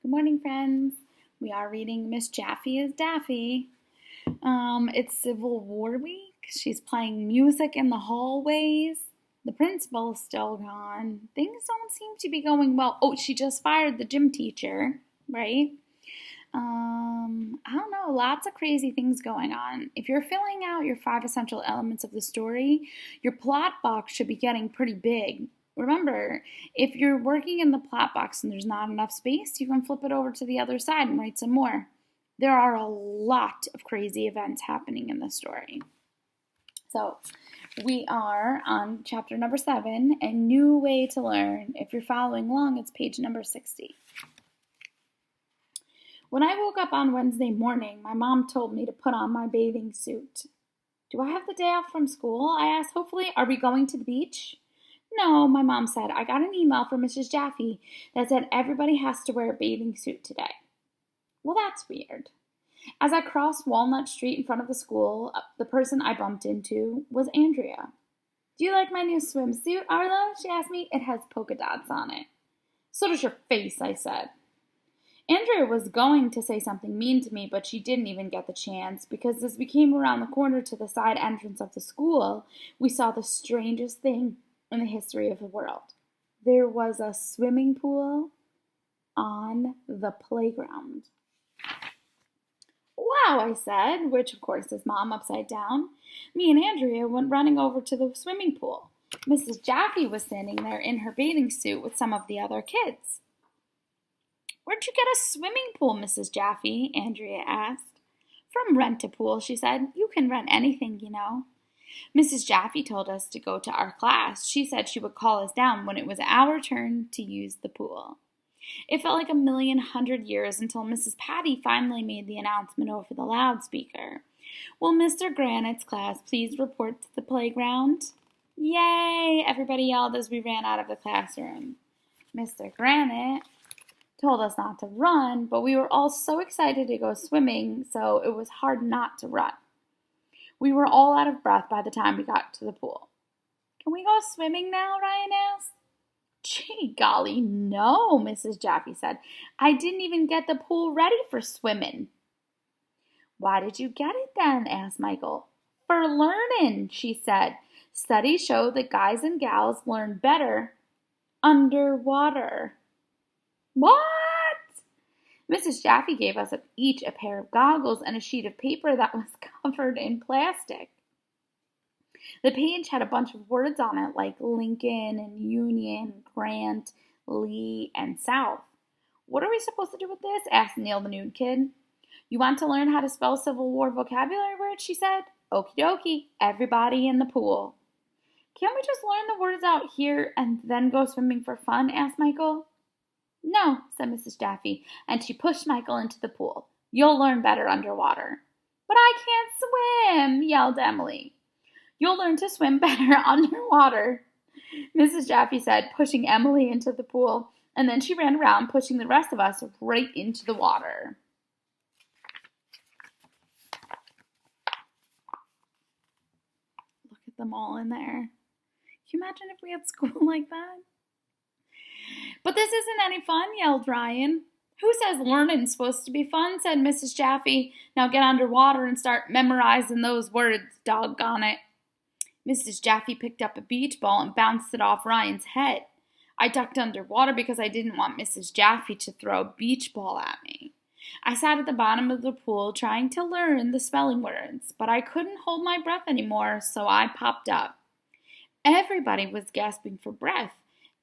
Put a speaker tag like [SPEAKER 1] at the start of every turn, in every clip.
[SPEAKER 1] Good morning, friends. We are reading Miss Jaffe is Daffy. It's Civil War week. She's playing music in the hallways. The principal's still gone. Things don't seem to be going well. Oh, she just fired the gym teacher, right? I don't know, lots of crazy things going on. If you're filling out your 5 essential elements of the story, your plot box should be getting pretty big. Remember, if you're working in the plot box and there's not enough space, you can flip it over to the other side and write some more. There are a lot of crazy events happening in the story. So, we are on chapter number 7, A New Way to Learn. If you're following along, it's page number 60. When I woke up on Wednesday morning, my mom told me to put on my bathing suit. Do I have the day off from school? I asked hopefully. Are we going to the beach? No, my mom said. I got an email from Mrs. Jaffe that said everybody has to wear a bathing suit today. Well, that's weird. As I crossed Walnut Street in front of the school, the person I bumped into was Andrea. Do you like my new swimsuit, Arlo? She asked me. It has polka dots on it. So does your face, I said. Andrea was going to say something mean to me, but she didn't even get the chance, because as we came around the corner to the side entrance of the school, we saw the strangest thing in the history of the world. There was a swimming pool on the playground. Wow, I said, which of course is Mom upside down. Me and Andrea went running over to the swimming pool. Mrs. Jaffe was standing there in her bathing suit with some of the other kids. Where'd you get a swimming pool, Mrs. Jaffe? Andrea asked. From Rent-A-Pool, she said. You can rent anything, you know. Mrs. Jaffe told us to go to our class. She said she would call us down when it was our turn to use the pool. It felt like 1,100,000 years until Mrs. Patty finally made the announcement over the loudspeaker. Will Mr. Granite's class please report to the playground? Yay! Everybody yelled as we ran out of the classroom. Mr. Granite told us not to run, but we were all so excited to go swimming, so it was hard not to run. We were all out of breath by the time we got to the pool. Can we go swimming now? Ryan asked. Gee golly, no, Mrs. Jaffe said. I didn't even get the pool ready for swimming. Why did you get it then? Asked Michael. For learning, she said. Studies show that guys and gals learn better underwater. What? Mrs. Jaffe gave us each a pair of goggles and a sheet of paper that was covered in plastic. The page had a bunch of words on it like Lincoln and Union, Grant, Lee, and South. What are we supposed to do with this? Asked Neil the nude kid. You want to learn how to spell Civil War vocabulary words? She said. Okie dokie, everybody in the pool. Can't we just learn the words out here and then go swimming for fun? Asked Michael. No, said Mrs. Jaffe, and she pushed Michael into the pool. You'll learn better underwater. But I can't swim, yelled Emily. You'll learn to swim better underwater, Mrs. Jaffe said, pushing Emily into the pool, and then she ran around, pushing the rest of us right into the water. Look at them all in there. Can you imagine if we had school like that? But this isn't any fun, yelled Ryan. Who says learning's supposed to be fun, said Mrs. Jaffe. Now get underwater and start memorizing those words, doggone it. Mrs. Jaffe picked up a beach ball and bounced it off Ryan's head. I ducked underwater because I didn't want Mrs. Jaffe to throw a beach ball at me. I sat at the bottom of the pool trying to learn the spelling words, but I couldn't hold my breath anymore, so I popped up. Everybody was gasping for breath.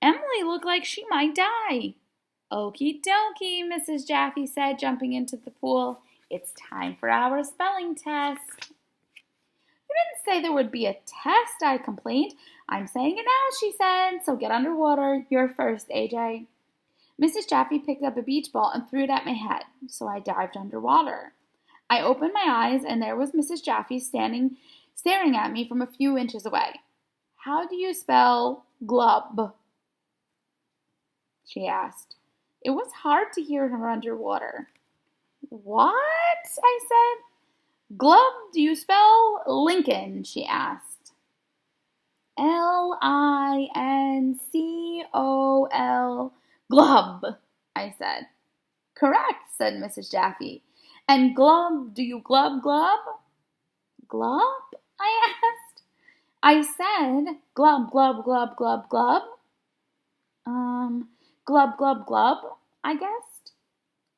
[SPEAKER 1] Emily looked like she might die. Okie dokie, Mrs. Jaffe said, jumping into the pool. It's time for our spelling test. You didn't say there would be a test, I complained. I'm saying it now, she said, so get underwater. You're first, AJ. Mrs. Jaffe picked up a beach ball and threw it at my head, so I dived underwater. I opened my eyes, and there was Mrs. Jaffe staring at me from a few inches away. How do you spell glub? She asked. It was hard to hear her underwater. What? I said. Glub, do you spell Lincoln? She asked. Lincol, glub, I said. Correct, said Mrs. Jaffe. And glub, do you glub glub? Glub? I asked. I said glub glub glub glub glub. Glub glub glub, I guessed.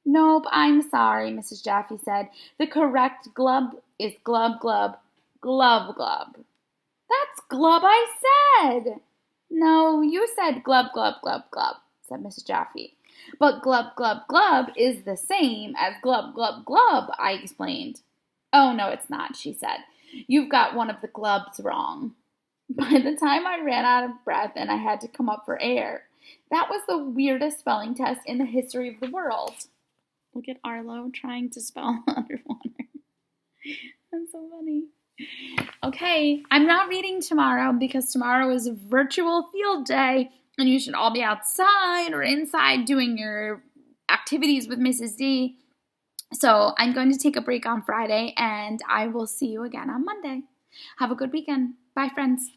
[SPEAKER 1] Nope, I'm sorry, Mrs. Jaffe said. The correct glub is glub glub glub glub. That's glub, I said. No, you said glub glub glub glub, said Mrs. Jaffe. But glub glub glub is the same as glub glub glub, I explained. Oh, no, it's not, she said. You've got one of the glubs wrong. By the time I ran out of breath and I had to come up for air, that was the weirdest spelling test in the history of the world. Look at Arlo trying to spell underwater. That's so funny. Okay, I'm not reading tomorrow because tomorrow is a virtual field day and you should all be outside or inside doing your activities with Mrs. D. So I'm going to take a break on Friday and I will see you again on Monday. Have a good weekend. Bye, friends.